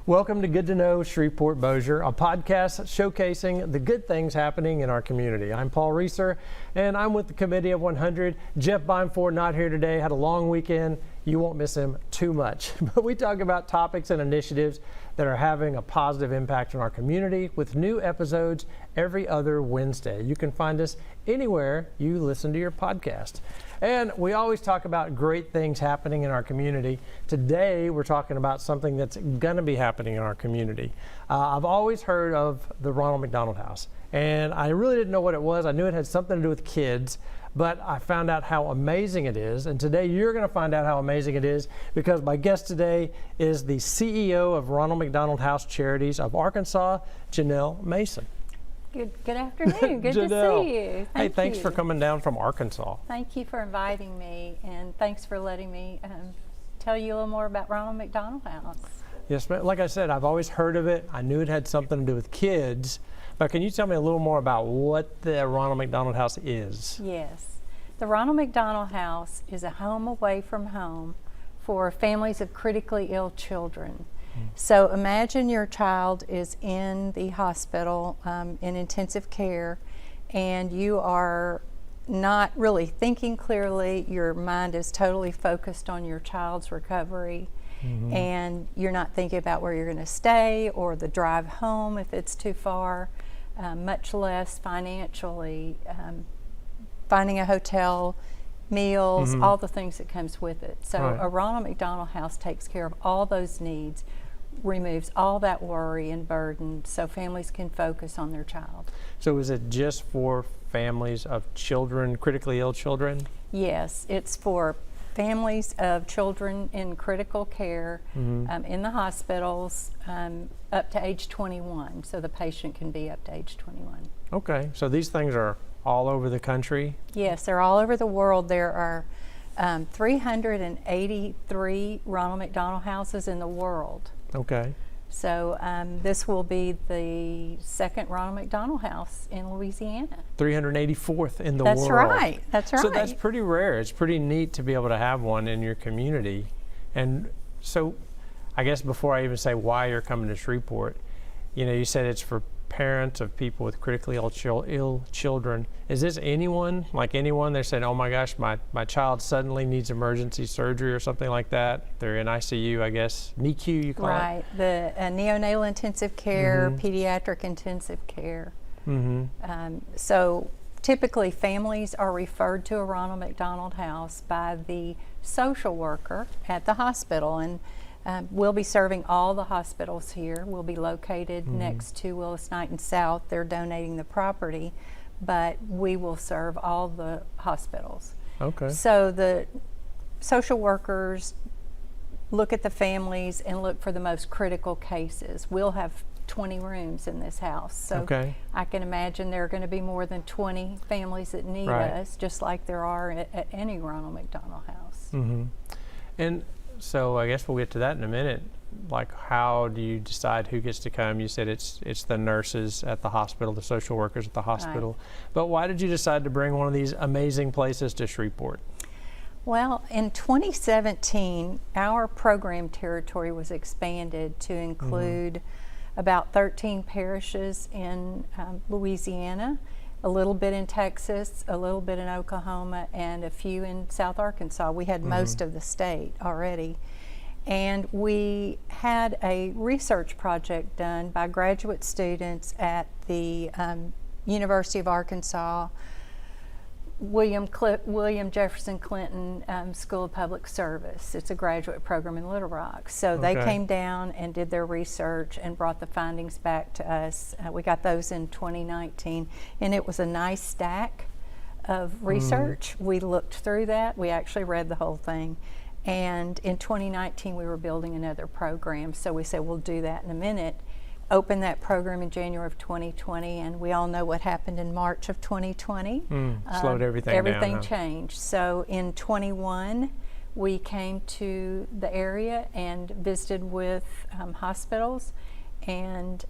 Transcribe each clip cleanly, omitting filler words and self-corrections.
Welcome to Good to Know Shreveport Bossier, a podcast showcasing the good things happening in our community. I'm Paul Reeser, and I'm with the Committee of 100. Jeff Bimeford not here today, had a long weekend. You won't miss him too much. But we talk about topics and initiatives that are having a positive impact on our community with new episodes every other Wednesday. You can find us anywhere you listen to your podcast. And we always talk about great things happening in our community. Today, we're talking about something that's going to be happening in our community. I've always heard of the Ronald McDonald House, and I really didn't know what it was. I knew it had something to do with kids, but I found out how amazing it is. And today, you're going to find out how amazing it is because my guest today is the CEO of Ronald McDonald House Charities of Arkansas, Janell Mason. Good afternoon. Good Janell. to see you. Thanks for coming down from Arkansas. Thank you for inviting me, and thanks for letting me tell you a little more about Ronald McDonald House. Yes, but like I said, I've always heard of it. I knew it had something to do with kids, but can you tell me a little more about what the Ronald McDonald House is? Yes. The Ronald McDonald House is a home away from home for families of critically ill children. So imagine your child is in the hospital in intensive care, and you are not really thinking clearly. Your mind is totally focused on your child's recovery, and you're not thinking about where you're going to stay or the drive home if it's too far, much less financially, finding a hotel, meals, all the things that comes with it. So a Ronald McDonald House takes care of all those needs, removes all that worry and burden so families can focus on their child. So is it just for families of children, critically ill children? Yes, it's for families of children in critical care in the hospitals up to age 21. So the patient can be up to age 21. Okay, so these things are all over the country? Yes, they're all over the world. There are 383 Ronald McDonald Houses in the world. Okay. So this will be the second Ronald McDonald House in Louisiana. 384th in the That's world. right. That's right. So that's pretty rare. It's pretty neat to be able to have one in your community. And so I guess before I even say why you're coming to Shreveport, you said it's for parents of people with critically ill children. Is this anyone, like anyone, they're saying, oh my gosh, my child suddenly needs emergency surgery or something like that? They're in ICU, I guess. NICU, you call it? Right. The neonatal intensive care, pediatric intensive care. So typically families are referred to a Ronald McDonald House by the social worker at the hospital, and we'll be serving all the hospitals here. We'll be located next to Willis Knight and South. They're donating the property, but we will serve all the hospitals. Okay. So the social workers look at the families and look for the most critical cases. We'll have 20 rooms in this house. So I can imagine there are going to be more than 20 families that need us, just like there are at any Ronald McDonald House. And so I guess we'll get to that in a minute. Like, how do you decide who gets to come? You said it's the nurses at the hospital, the social workers at the hospital. But why did you decide to bring one of these amazing places to Shreveport? Well, in 2017, our program territory was expanded to include about 13 parishes in Louisiana, a little bit in Texas, a little bit in Oklahoma, and a few in South Arkansas. We had most of the state already. And we had a research project done by graduate students at the University of Arkansas, William Jefferson Clinton School of Public Service. It's a graduate program in Little Rock. So they came down and did their research and brought the findings back to us. We got those in 2019, and it was a nice stack of research. We looked through that. We actually read the whole thing. And in 2019, we were building another program. So we said, we'll do that in a minute. Opened that program in January of 2020, and we all know what happened in March of 2020. Slowed everything down. Everything changed. So in 21, we came to the area and visited with hospitals, and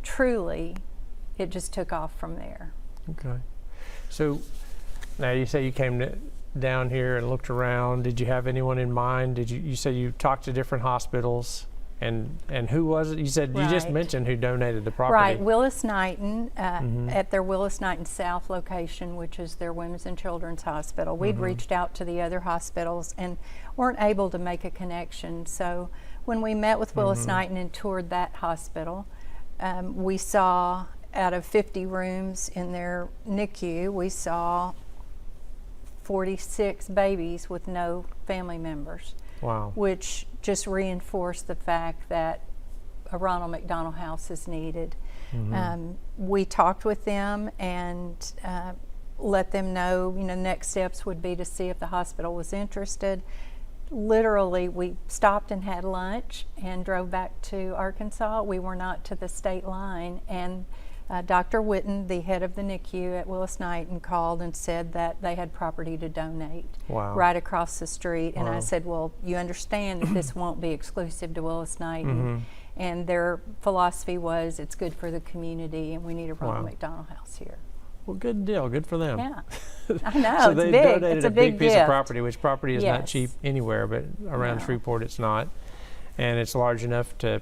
truly, it just took off from there. Okay. So now you say you came down here and looked around. Did you have anyone in mind? You said you talked to different hospitals. And who was it? You said you just Right. mentioned who donated the property. Right, Willis Knighton at their Willis Knighton South location, which is their Women's and Children's Hospital. We'd reached out to the other hospitals and weren't able to make a connection. So when we met with Willis Knighton and toured that hospital, we saw out of 50 rooms in their NICU, we saw 46 babies with no family members. Wow. Which just reinforced the fact that a Ronald McDonald House is needed. We talked with them and let them know, next steps would be to see if the hospital was interested. Literally, we stopped and had lunch and drove back to Arkansas. We were not to the state line, and Dr. Witten, the head of the NICU at Willis Knighton, called and said that they had property to donate right across the street. And I said, well, you understand that this won't be exclusive to Willis Knighton. And their philosophy was, it's good for the community and we need a Ronald McDonald House here. Well, good deal. Good for them. Yeah, I know. So it's they big. donated It's a a big piece gift. of property, which property is not Yes. cheap anywhere, but around No. Shreveport it's not. And it's large enough to,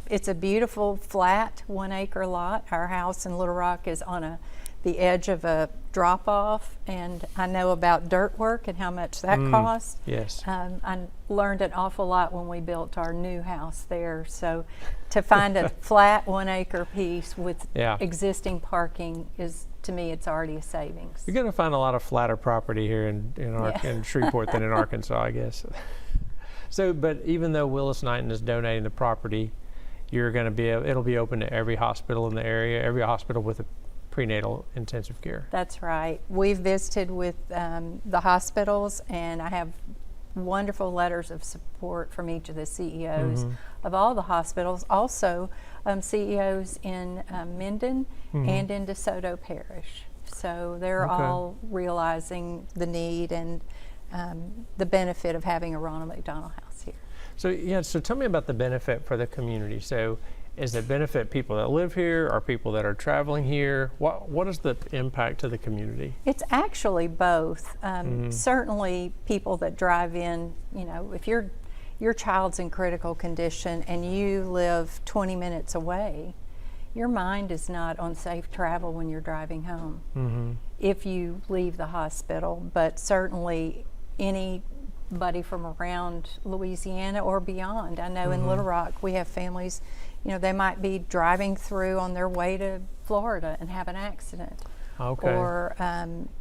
It's a beautiful flat 1 acre lot. Our house in Little Rock is on the edge of a drop off, and I know about dirt work and how much that costs. yes. I learned an awful lot when we built our new house there. So to find a flat 1 acre piece with existing parking is, to me, it's already a savings. You're going to find a lot of flatter property here in Shreveport than in Arkansas, I guess. So, but even though Willis Knighton is donating the property, you're going to be it'll be open to every hospital in the area, every hospital with a prenatal intensive care. That's right. We've visited with the hospitals, and I have wonderful letters of support from each of the CEOs of all the hospitals. Also, CEOs in Minden and in DeSoto Parish. So they're all realizing the need and the benefit of having a Ronald McDonald House here. So tell me about the benefit for the community. So is it benefit people that live here or people that are traveling here? What is the impact to the community? It's actually both. Certainly people that drive in, if your child's in critical condition and you live 20 minutes away, your mind is not on safe travel when you're driving home if you leave the hospital. But certainly anybody from around Louisiana or beyond. I know in Little Rock we have families, they might be driving through on their way to Florida and have an accident. Okay. Or,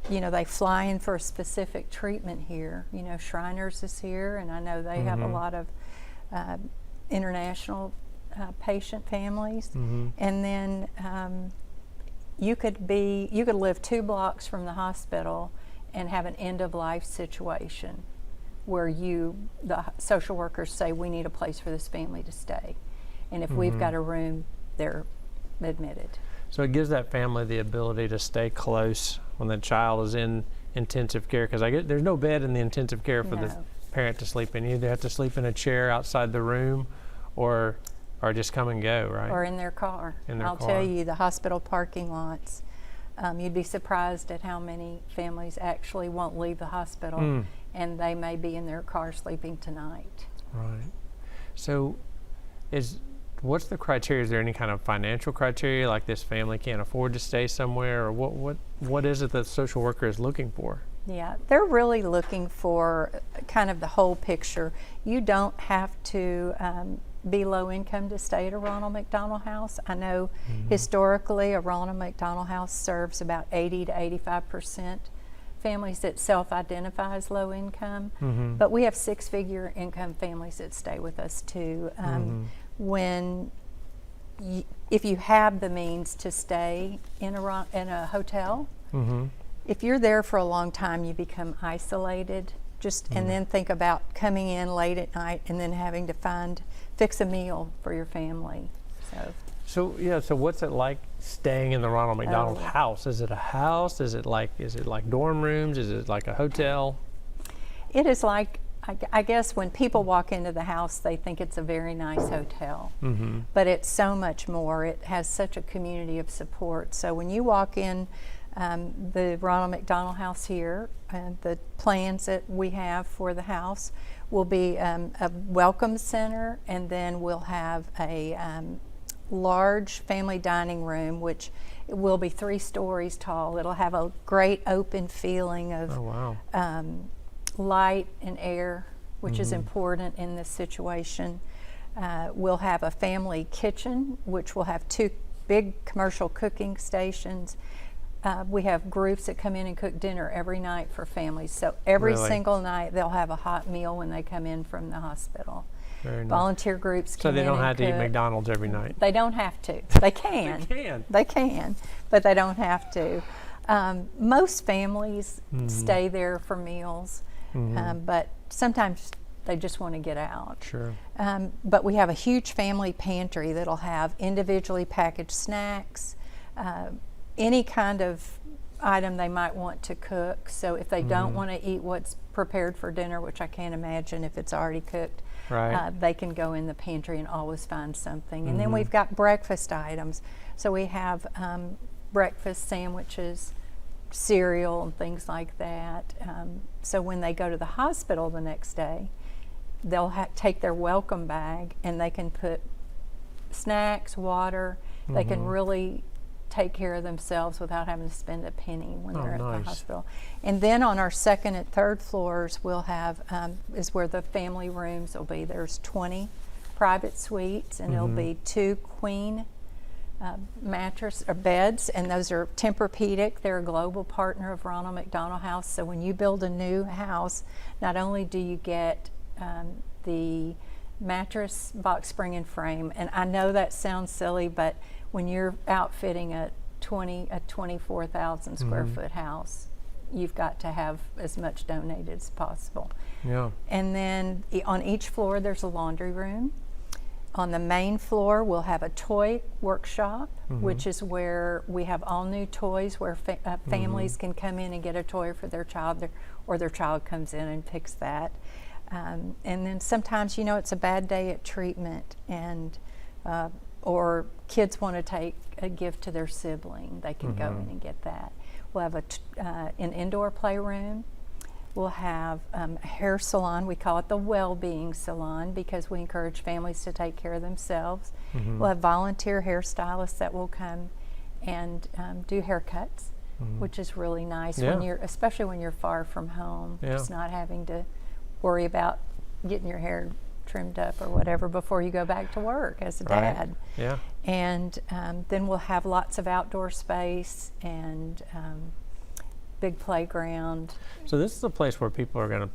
they fly in for a specific treatment here. Shriners is here, and I know they have a lot of international patient families. And then you could live 2 blocks from the hospital and have an end-of-life situation where the social workers say, we need a place for this family to stay. And if we've got a room, they're admitted. So it gives that family the ability to stay close when the child is in intensive care, because there's no bed in the intensive care for the parent to sleep in. You either have to sleep in a chair outside the room or just come and go, right? Or in their car. I'll tell you, the hospital parking lots, you'd be surprised at how many families actually won't leave the hospital and they may be in their car sleeping tonight. Right. So what's the criteria? Is there any kind of financial criteria, like this family can't afford to stay somewhere, or what is it that the social worker is looking for? Yeah, they're really looking for kind of the whole picture. You don't have to be low income to stay at a Ronald McDonald House. I know historically a Ronald McDonald House serves about 80 to 85% families that self-identify as low income, but we have 6-figure income families that stay with us too. If you have the means to stay in a hotel, if you're there for a long time, you become isolated. And then think about coming in late at night and then having to fix a meal for your family. So what's it like staying in the Ronald McDonald House? Is it a house? Is it like dorm rooms? Is it like a hotel? It is like, I guess when people walk into the house, they think it's a very nice hotel, but it's so much more. It has such a community of support. So when you walk in, The Ronald McDonald House here, the plans that we have for the house will be a welcome center, and then we'll have a large family dining room, which will be 3 stories tall. It'll have a great open feeling of light and air, which is important in this situation. We'll have a family kitchen, which will have 2 big commercial cooking stations. We have groups that come in and cook dinner every night for families. So every single night they'll have a hot meal when they come in from the hospital. Very nice. Volunteer groups come in. So they don't have and to eat cook. McDonald's every night. They don't have to. They can. They can. They can, but they don't have to. Most families stay there for meals, but sometimes they just want to get out. Sure. But we have a huge family pantry that'll have individually packaged snacks, any kind of item they might want to cook. So if they don't want to eat what's prepared for dinner, which I can't imagine if it's already cooked, they can go in the pantry and always find something. And then we've got breakfast items. So we have breakfast sandwiches, cereal, and things like that. So when they go to the hospital the next day, they'll take their welcome bag and they can put snacks, water. They can really take care of themselves without having to spend a penny when they're at the hospital. And then on our 2nd and 3rd floors, we'll have is where the family rooms will be. There's 20 private suites, and it'll be 2 queen mattress or beds, and those are Tempur-Pedic. They're a global partner of Ronald McDonald House. So when you build a new house, not only do you get the mattress, box spring, and frame, and I know that sounds silly, but when you're outfitting a 24,000 square foot house, you've got to have as much donated as possible. Yeah. And then on each floor there's a laundry room. On the main floor we'll have a toy workshop, which is where we have all new toys where families can come in and get a toy for their child, or their child comes in and picks that. And then sometimes, it's a bad day at treatment, and or kids want to take a gift to their sibling, they can go in and get that. We'll have an indoor playroom. We'll have a hair salon. We call it the well-being salon because we encourage families to take care of themselves. We'll have volunteer hairstylists that will come and do haircuts, which is really nice when especially when you're far from home, just not having to worry about getting your hair trimmed up or whatever before you go back to work as a dad. Yeah. And then we'll have lots of outdoor space and big playground. So this is a place where people are going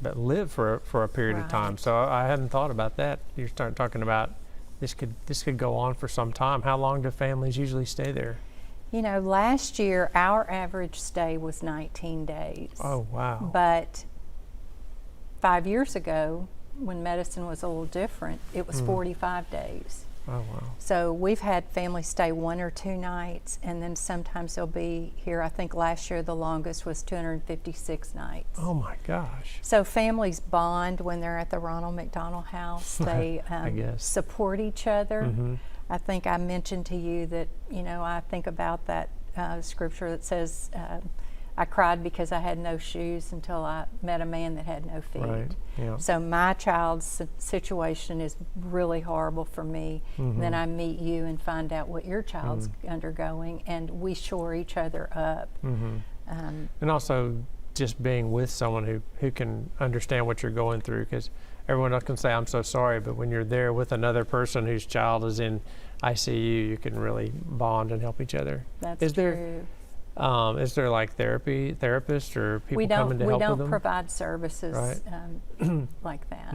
to live for a period of time. So I hadn't thought about that. You start talking about this could go on for some time. How long do families usually stay there? Last year our average stay was 19 days. Oh, wow. But 5 years ago, when medicine was a little different, it was 45 days. Oh, wow. So we've had families stay 1 or 2 nights, and then sometimes they'll be here. I think last year the longest was 256 nights. Oh my gosh. So families bond when they're at the Ronald McDonald House. They I guess. support each other. I think I mentioned to you that, I think about that scripture that says, I cried because I had no shoes until I met a man that had no feet. Right. Yeah. So my child's situation is really horrible for me. And then I meet you and find out what your child's undergoing, and we shore each other up. And also just being with someone who can understand what you're going through, because everyone else can say, I'm so sorry, but when you're there with another person whose child is in ICU, you can really bond and help each other. That's true. Is there like therapists or people coming to help with them? We don't provide services like that.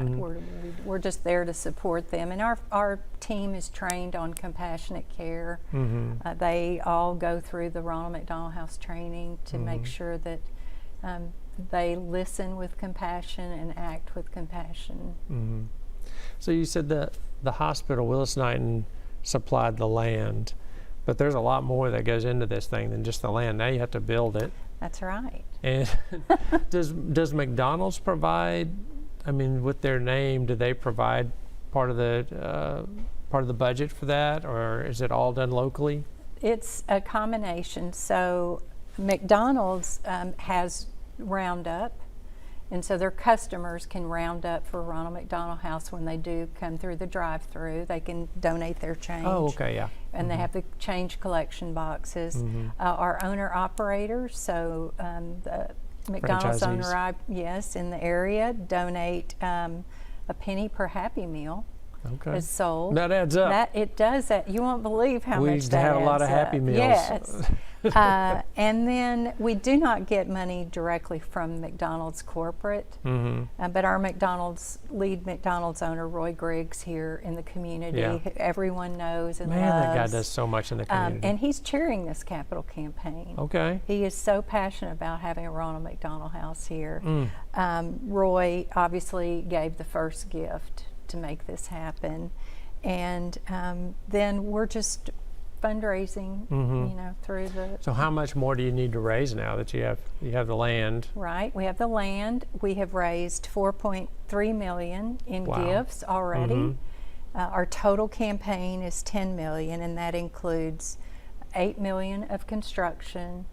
We're just there to support them. And our team is trained on compassionate care. They all go through the Ronald McDonald House training to make sure that they listen with compassion and act with compassion. So you said that the hospital, Willis Knighton, supplied the land. But there's a lot more that goes into this thing than just the land. Now you have to build it. That's right. And does McDonald's provide? I mean, with their name, do they provide part of the budget for that, or is it all done locally? It's a combination. So McDonald's has Roundup, and so their customers can round up for Ronald McDonald House when they do come through the drive-through. They can donate their change. Oh, okay, yeah. And they have the change collection boxes. Our owner-operators, so the McDonald's owner, yes, in the area, donate a penny per Happy Meal. Okay. Is sold. That adds up. It does. You won't believe how much that We have a lot of adds Happy up. Meals. Yes. And then we do not get money directly from McDonald's corporate, but our lead McDonald's owner, Roy Griggs, here in the community, who everyone knows and loves. That guy does so much in the community. And he's chairing this capital campaign. Okay. He is so passionate about having a Ronald McDonald House here. Roy obviously gave the first gift to make this happen, and then we're just fundraising, through the. So how much more do you need to raise now that you have the land? Right, we have the land. We have raised $4.3 million in gifts already. Our total campaign is $10 million, and that includes $8 million of construction.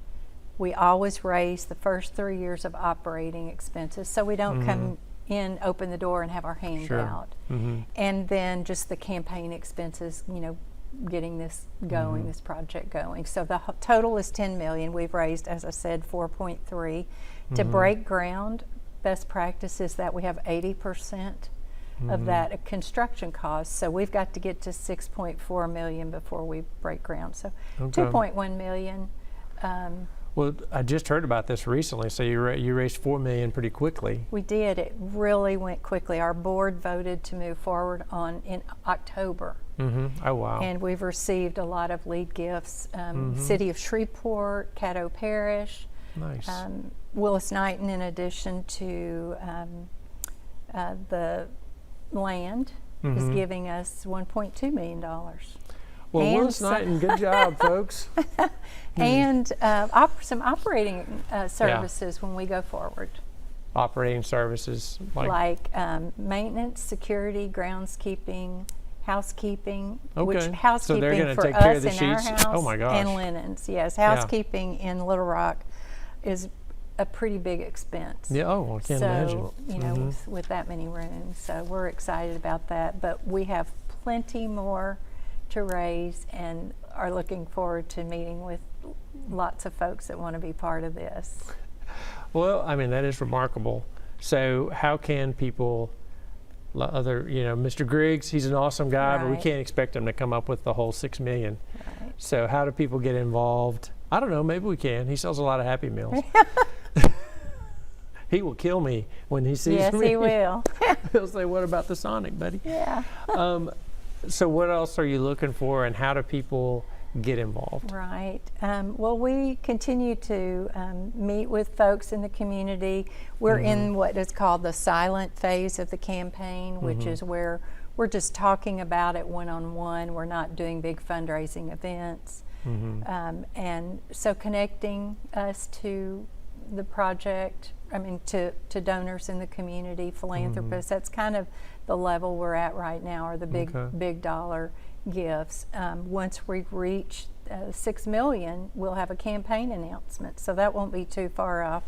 We always raise the first 3 years of operating expenses, so we don't come in, open the door, and have our hand out. And then just the campaign expenses, getting this going, this project going. So the total is $10 million. We've raised, as I said, 4.3. To break ground, best practice is that we have 80% of that construction cost. So we've got to get to 6.4 million before we break ground. So 2.1 million. Well, I just heard about this recently. So you raised $4 million pretty quickly. We did. It really went quickly. Our board voted to move forward in October. Oh, wow. And we've received a lot of lead gifts. City of Shreveport, Caddo Parish, nice. Willis Knighton, in addition to the land, is giving us $1.2 million. Well, Willis Knighton, good job, folks. And some operating services when we go forward. Operating services like maintenance, security, groundskeeping, housekeeping. Which so housekeeping they're going to for take care us of the in our sheets. house Oh my gosh. and linens. Yes, housekeeping in Little Rock is a pretty big expense. Yeah. Oh, I can't imagine. So with that many rooms, so we're excited about that. But we have plenty more to raise, and are looking forward to meeting with lots of folks that want to be part of this. Well, I mean, that is remarkable. So how can people, Mr. Griggs, he's an awesome guy, but we can't expect him to come up with the whole $6 million. Right. So how do people get involved? I don't know, maybe we can. He sells a lot of Happy Meals. He will kill me when he sees me. Yes, he will. He'll say, "What about the Sonic, buddy?" Yeah. So what else are you looking for, and how do people get involved? Right. Well, we continue to meet with folks in the community. We're in what is called the silent phase of the campaign, which is where we're just talking about it one-on-one. We're not doing big fundraising events. And so connecting us to the project, to donors in the community, philanthropists, that's kind of the level we're at right now, are the big dollar gifts. Once we reach 6 million, we'll have a campaign announcement, so that won't be too far off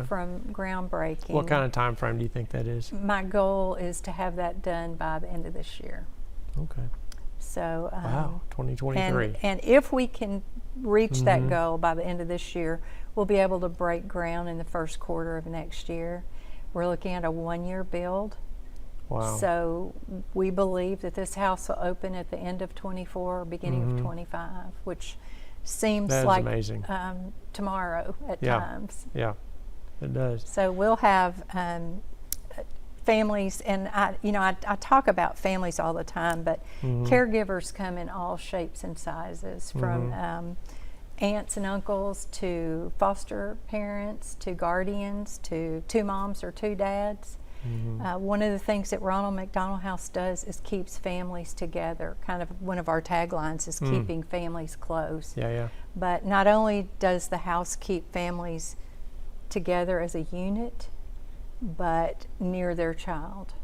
from groundbreaking. What kind of time frame do you think that is? My goal is to have that done by the end of this year. Okay. So wow, 2023. And if we can reach that goal by the end of this year, we'll be able to break ground in the first quarter of next year. We're looking at a 1-year build. Wow. So we believe that this house will open at the end of 24 or beginning of 25, which seems like amazing. Tomorrow at times. Yeah, it does. So we'll have families, and I talk about families all the time, but caregivers come in all shapes and sizes, from aunts and uncles to foster parents to guardians to 2 moms or 2 dads. One of the things that Ronald McDonald House does is keeps families together. Kind of one of our taglines is keeping families close. Yeah. But not only does the house keep families together as a unit, but near their child.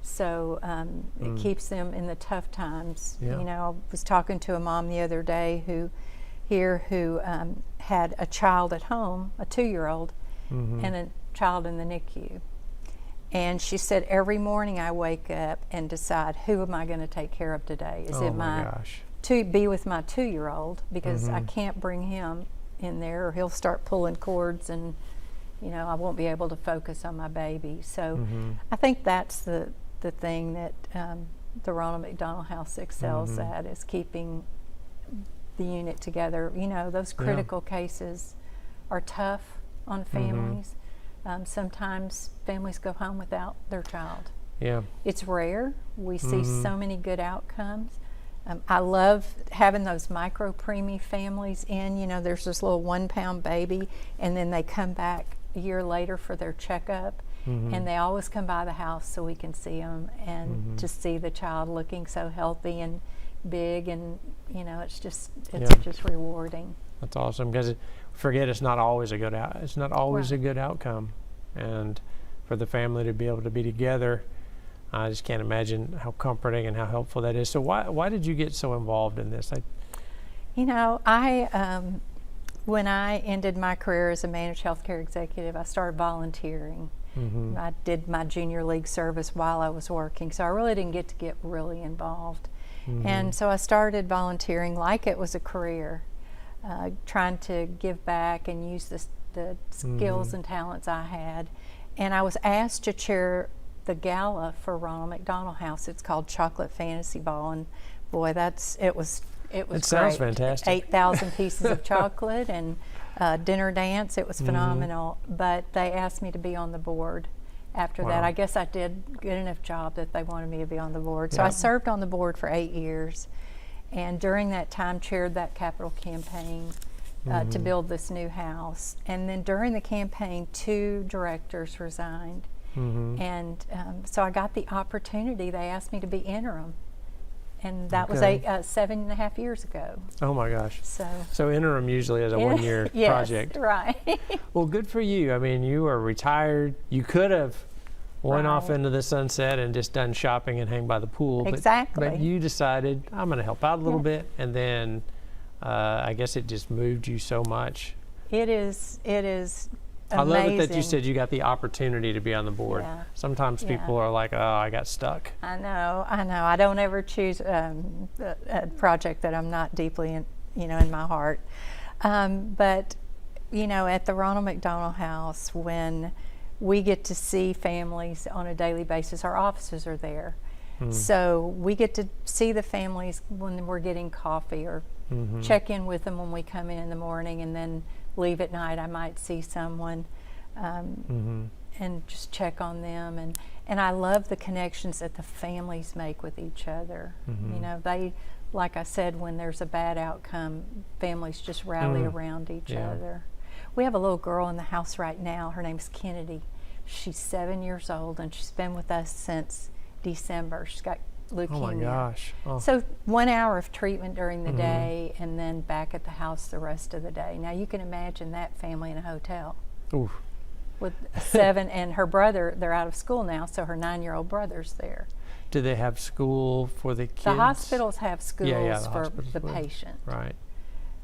So it keeps them in the tough times. Yeah. I was talking to a mom the other day who here who had a child at home, a 2-year-old, and a child in the NICU. And she said, every morning I wake up and decide, who am I going to take care of today? Is it to be with my 2-year-old, because I can't bring him in there or he'll start pulling cords and I won't be able to focus on my baby. So I think that's the thing that the Ronald McDonald House excels at, is keeping the unit together. Those critical cases are tough on families. Sometimes families go home without their child. Yeah. It's rare. We see so many good outcomes. I love having those micro preemie families in. There's this little 1-pound baby, and then they come back a year later for their checkup, and they always come by the house so we can see them, and to see the child looking so healthy and big, and it's just rewarding. That's awesome, because it's not always a good a good outcome, and for the family to be able to be together, I just can't imagine how comforting and how helpful that is. So why did you get so involved in this? When I ended my career as a managed healthcare executive, I started volunteering. I did my junior league service while I was working, so I really didn't get really involved. And so I started volunteering like it was a career, trying to give back and use the skills and talents I had. And I was asked to chair the gala for Ronald McDonald House. It's called Chocolate Fantasy Ball, and boy, it was It sounds fantastic. 8,000 pieces of chocolate and dinner dance. It was phenomenal. But they asked me to be on the board after that. I guess I did a good enough job that they wanted me to be on the board. So I served on the board for 8 years, and during that time chaired that capital campaign to build this new house. And then during the campaign, 2 directors resigned. And so I got the opportunity. They asked me to be interim. And that was 7.5 years ago. Oh my gosh. So interim usually is a 1-year project. Yes, right. Well, good for you. I mean, you are retired. You could have went off into the sunset and just done shopping and hang by the pool. Exactly. But you decided, I'm going to help out a little bit. And then I guess it just moved you so much. It is amazing. I love it that you said you got the opportunity to be on the board. Yeah. Sometimes people are like, oh, I got stuck. I know. I don't ever choose a project that I'm not deeply in my heart. But at the Ronald McDonald House, when we get to see families on a daily basis, our offices are there. So we get to see the families when we're getting coffee, or check in with them when we come in the morning, and then leave at night. I might see someone and just check on them, and I love the connections that the families make with each other. They, like I said, when there's a bad outcome, families just rally around each other. We have a little girl in the house right now. Her name's Kennedy. She's 7 years old, and she's been with us since December. She's got leukemia. Oh my gosh. So 1 hour of treatment during the day, and then back at the house the rest of the day. Now you can imagine that family in a hotel. Oof. With 7, and her brother, they're out of school now, so her 9-year-old brother's there. Do they have school for the kids? The hospitals have schools for the patient. Right.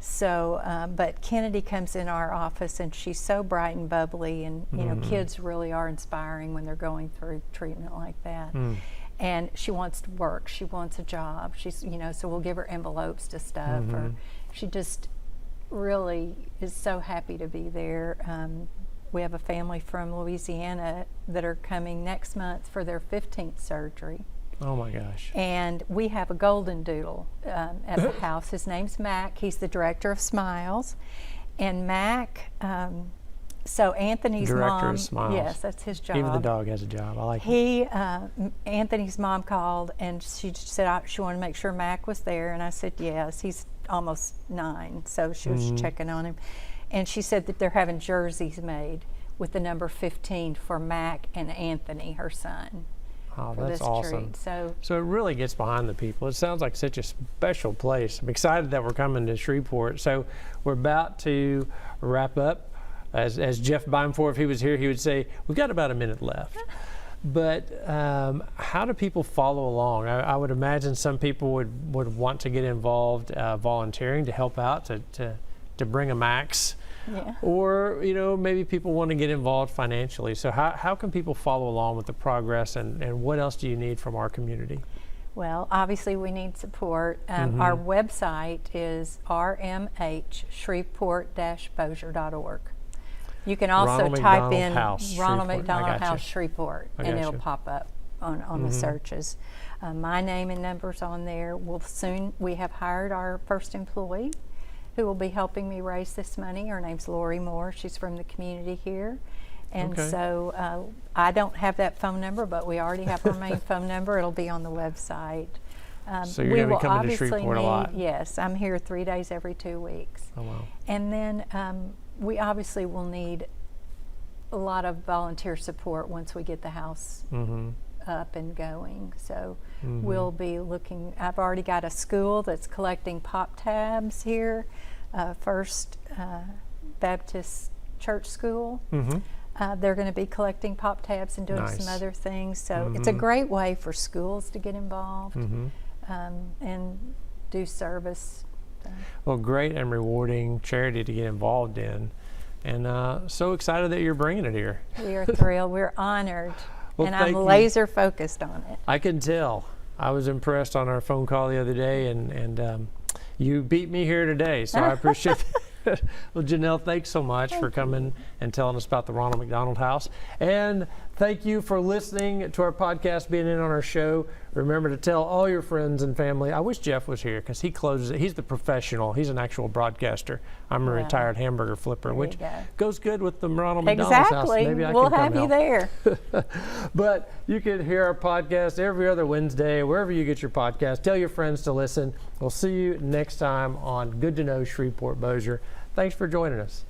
So, but Kennedy comes in our office, and she's so bright and bubbly, and kids really are inspiring when they're going through treatment like that. And she wants to work. She wants a job. She's, so we'll give her envelopes to stuff. Or she just really is so happy to be there. We have a family from Louisiana that are coming next month for their 15th surgery. Oh my gosh. And we have a golden doodle at the house. His name's Mac. He's the director of Smiles. And Mac, so Anthony's Director mom, of Smiles. yes, that's his job. Even the dog has a job. I like it. Anthony's mom called, and she said she wanted to make sure Mac was there, and I said yes. He's almost 9, so she was checking on him, and she said that they're having jerseys made with the number 15 for Mac and Anthony, her son. Oh, that's awesome. Treat. So it really gets behind the people. It sounds like such a special place. I'm excited that we're coming to Shreveport. So we're about to wrap up. As Jeff Bimefore, if he was here, he would say, we've got about a minute left. But how do people follow along? I would imagine some people would want to get involved volunteering to help out, to bring a max. Yeah. Or, maybe people want to get involved financially. So how can people follow along with the progress, and what else do you need from our community? Well, obviously we need support. Our website is rmhshreveport-bossier.org. You can also Ronald type McDonald in House, Ronald Shreveport. I McDonald gotcha. House Shreveport, I and it'll gotcha. pop up on the searches. My name and number's on there. We have hired our first employee who will be helping me raise this money. Her name's Lori Moore. She's from the community here. And Okay. so I don't have that phone number, but we already have her main phone number. It'll be on the website. So you're we going to will be coming to obviously Shreveport a lot? Yes, I'm here 3 days every 2 weeks. Oh, wow. And then we obviously will need a lot of volunteer support once we get the house up and going. So we'll be looking. I've already got a school that's collecting pop tabs here, First Baptist Church School. They're going to be collecting pop tabs and doing Nice. some other things. So it's a great way for schools to get involved and do service. Well, great and rewarding charity to get involved in. And so excited that you're bringing it here. We are thrilled. We're honored. Well, and thank I'm you. laser focused on it. I can tell. I was impressed on our phone call the other day, and you beat me here today, so I appreciate that. Well, Janell, thanks so much for coming and telling us about the Ronald McDonald House. And thank you for listening to our podcast, being in on our show. Remember to tell all your friends and family. I wish Jeff was here because he closes it. He's the professional. He's an actual broadcaster. I'm a Wow. retired hamburger flipper, There you which go. goes good with the Ronald McDonald House. Exactly. Maybe I We'll can come have you help. there. But you can hear our podcast every other Wednesday, wherever you get your podcast. Tell your friends to listen. We'll see you next time on Good to Know Shreveport Bossier. Thanks for joining us.